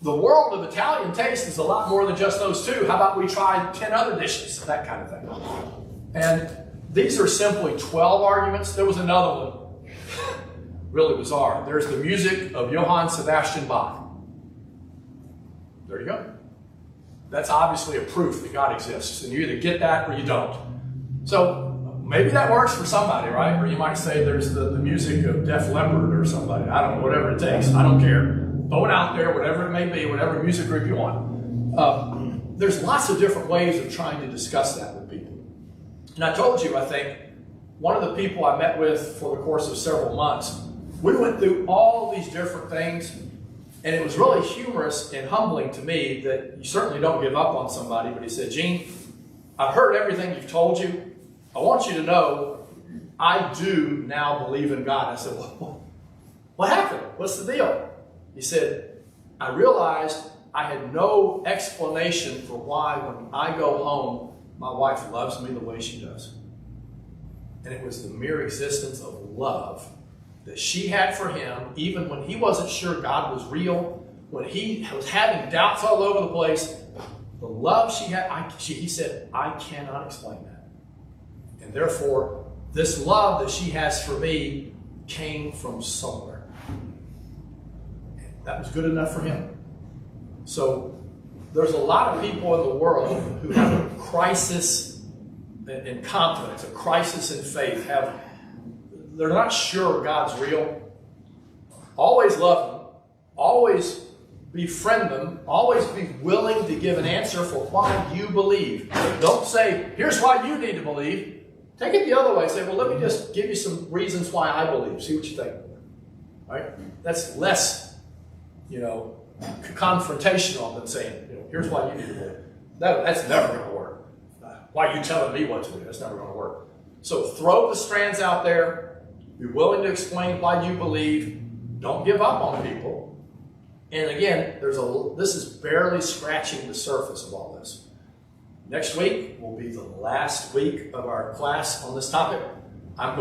[SPEAKER 2] The world of Italian taste is a lot more than just those two. How about we try 10 other dishes? That kind of thing. And these are simply 12 arguments. There was another one, really bizarre. There's the music of Johann Sebastian Bach. There you go. That's obviously a proof that God exists. And you either get that or you don't. So maybe that works for somebody, right? Or you might say there's the music of Def Leppard or somebody. I don't know, whatever it takes. I don't care. Throw it out there, whatever it may be, whatever music group you want. There's lots of different ways of trying to discuss that with people. And I told you, I think, one of the people I met with for the course of several months, we went through all these different things, and it was really humorous and humbling to me that you certainly don't give up on somebody, but he said, Gene, I've heard everything you've told you. I want you to know I do now believe in God. I said, well, what happened? What's the deal? He said, I realized I had no explanation for why when I go home, my wife loves me the way she does. And it was the mere existence of love that she had for him, even when he wasn't sure God was real, when he was having doubts all over the place. The love she had, he said, I cannot explain that. And therefore, this love that she has for me came from somewhere. And that was good enough for him. So there's a lot of people in the world who have a crisis in confidence, a crisis in faith, they're not sure God's real. Always love them. Always befriend them. Always be willing to give an answer for why you believe. Don't say, here's why you need to believe. Take it the other way. Say, well, let me just give you some reasons why I believe. See what you think. Right? That's less, confrontational than saying, here's why you need to believe. That's never going to work. Why are you telling me what to do? That's never going to work. So throw the strands out there. Be willing to explain why you believe. Don't give up on people. And again, this is barely scratching the surface of all this. Next week will be the last week of our class on this topic. I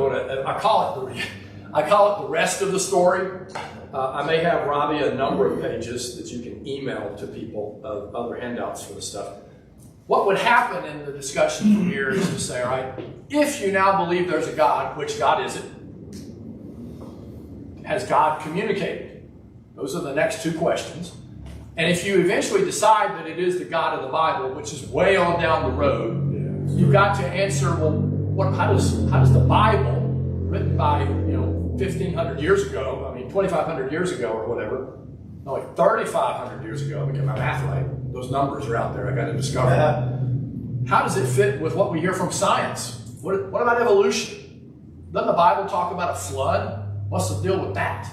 [SPEAKER 2] call it the rest of the story. I may have Robbie a number of pages that you can email to people of other handouts for the stuff. What would happen in the discussion from here is to say, all right, if you now believe there's a God, which God is it? Has God communicated? Those are the next two questions. And if you eventually decide that it is the God of the Bible, which is way on down the road, you've got to answer, well, how does the Bible, written by 1,500 years ago, 2,500 years ago or whatever, no, like 3,500 years ago, to get my math right. Those numbers are out there. I got to discover that. How does it fit with what we hear from science? What about evolution? Doesn't the Bible talk about a flood? What's the deal with that?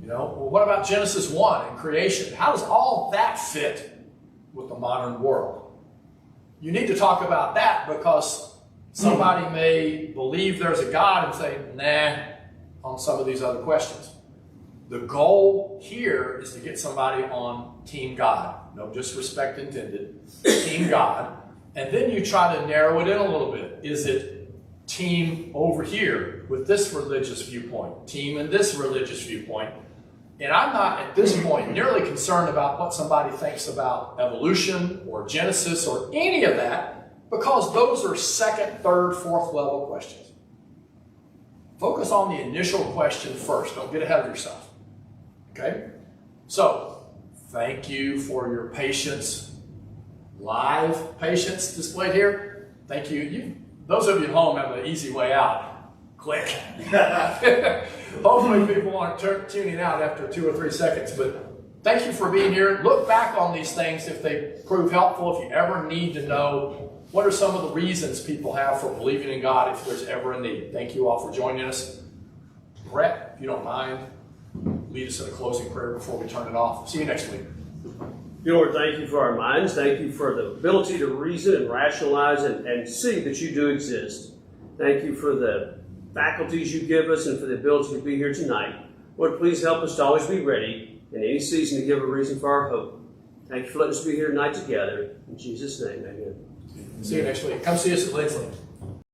[SPEAKER 2] Well, what about Genesis 1 and creation? How does all that fit with the modern world? You need to talk about that because somebody may believe there's a God and say, nah, on some of these other questions. The goal here is to get somebody on Team God. No disrespect intended. Team God. And then you try to narrow it in a little bit. Is it team over here with this religious viewpoint? Team in this religious viewpoint? And I'm not, at this point, nearly concerned about what somebody thinks about evolution or Genesis or any of that, because those are second, third, fourth level questions. Focus on the initial question first. Don't get ahead of yourself. Okay? So, thank you for your patience. Live patience displayed here. Thank you. Those of you at home have an easy way out. Click. Hopefully people aren't tuning out after 2 or 3 seconds, but thank you for being here. Look back on these things if they prove helpful. If you ever need to know what are some of the reasons people have for believing in God, if there's ever a need. Thank you all for joining us. Brett, if you don't mind, lead us in a closing prayer before we turn it off. See you next week.
[SPEAKER 5] Dear Lord, thank you for our minds. Thank you for the ability to reason and rationalize and see that you do exist. Thank you for the faculties you give us and for the ability to be here tonight. Lord, please help us to always be ready in any season to give a reason for our hope. Thank you for letting us be here tonight together. In Jesus' name, amen.
[SPEAKER 2] See you next week. Come see us at Lindsley.